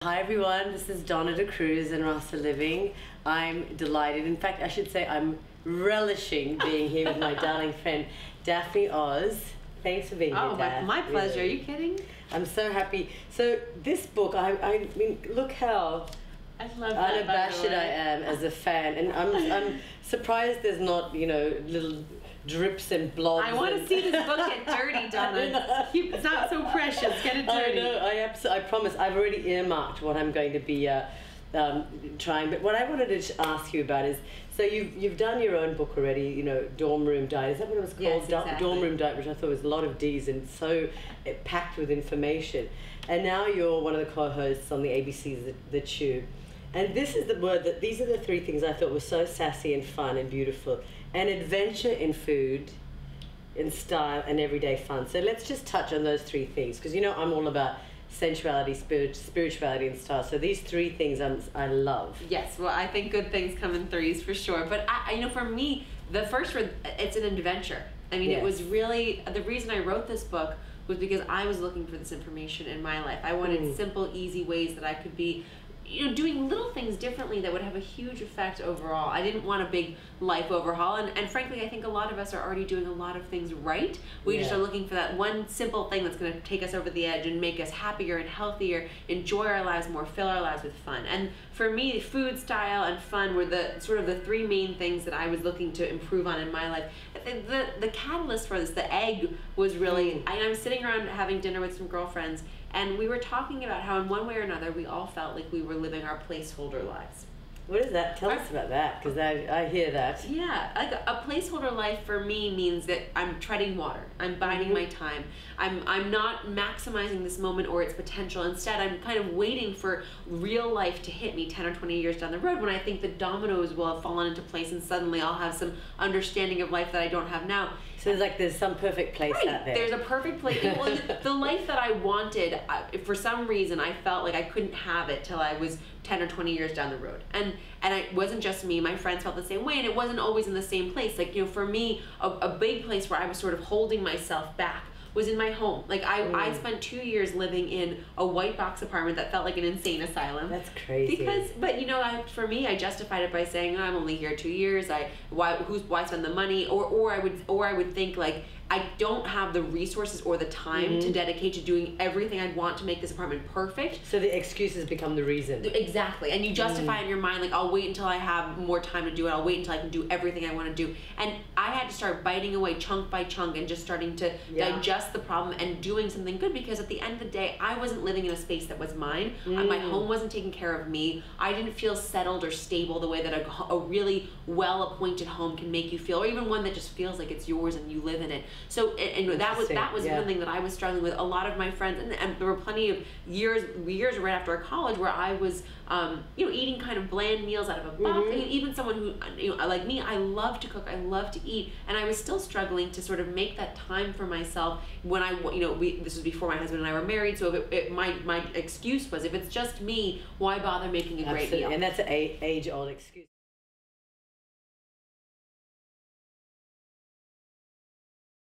Hi everyone, this is Donna D'Cruz and Rasa Living. I'm delighted, in fact I should say I'm relishing being here with my darling friend Daphne Oz. Thanks for being here, Daph. My pleasure. Really. Are you kidding? I'm so happy. So this book, I mean, look how unabashed I am as a fan, and I'm surprised there's not, you know, little drips and blobs. I want to see this book get dirty, Donna. It's not so precious. Get it dirty. I know. I promise. I've already earmarked what I'm going to be trying. But what I wanted to ask you about is, so you've done your own book already. You know, Dorm Room Diet. Is that what it was called? Yes, exactly. Dorm Room Diet, which I thought was a lot of D's and so packed with information. And now you're one of the co-hosts on the ABC's The Tube. And this is the word that these are the three things I thought were so sassy and fun and beautiful. An adventure in food, in style, and everyday fun. So let's just touch on those three things, because you know I'm all about sensuality, spirituality, and style. So these three things I love. Yes, well, I think good things come in threes for sure. But you know, for me, the first word, it's an adventure. I mean, It was really, the reason I wrote this book was because I was looking for this information in my life. I wanted simple, easy ways that I could be, you know, doing little things differently that would have a huge effect overall. I didn't want a big life overhaul, and frankly, I think a lot of us are already doing a lot of things right. We just are looking for that one simple thing that's going to take us over the edge and make us happier and healthier, enjoy our lives more, fill our lives with fun. And for me, food, style, and fun were the sort of the three main things that I was looking to improve on in my life. The catalyst for this, the egg, was really, I'm sitting around having dinner with some girlfriends, and we were talking about how in one way or another we all felt like we were living our placeholder lives. What is that? Tell us about that, because I hear that. Yeah, like a placeholder life for me means that I'm treading water. I'm biding my time. I'm not maximizing this moment or its potential. Instead, I'm kind of waiting for real life to hit me 10 or 20 years down the road, when I think the dominoes will have fallen into place and suddenly I'll have some understanding of life that I don't have now. So there's some perfect place out there. There's a perfect place. Well, the life that I wanted, for some reason, I felt like I couldn't have it till I was 10 or 20 years down the road. And it wasn't just me, my friends felt the same way, and it wasn't always in the same place. Like, you know, for me, a big place where I was sort of holding myself back was in my home. Like, I spent 2 years living in a white box apartment that felt like an insane asylum. That's crazy. But you know, for me, I justified it by saying, oh, I'm only here 2 years. Why spend the money? Or I would think, like, I don't have the resources or the time to dedicate to doing everything I'd want to make this apartment perfect. So the excuses become the reason. Exactly. And you justify in your mind, like, I'll wait until I have more time to do it. I'll wait until I can do everything I want to do. And I had to start biting away chunk by chunk and just starting to digest the problem and doing something good, because at the end of the day, I wasn't living in a space that was mine. My home wasn't taking care of me. I didn't feel settled or stable the way that a really well-appointed home can make you feel, or even one that just feels like it's yours and you live in it. So, and that was one thing that I was struggling with. A lot of my friends, and there were plenty of years right after college where I was, you know, eating kind of bland meals out of a box. Even someone who, you know, like me, I love to cook, I love to eat, and I was still struggling to sort of make that time for myself when you know, this was before my husband and I were married. So my excuse was, if it's just me, why bother making a great meal? And that's an age-old excuse.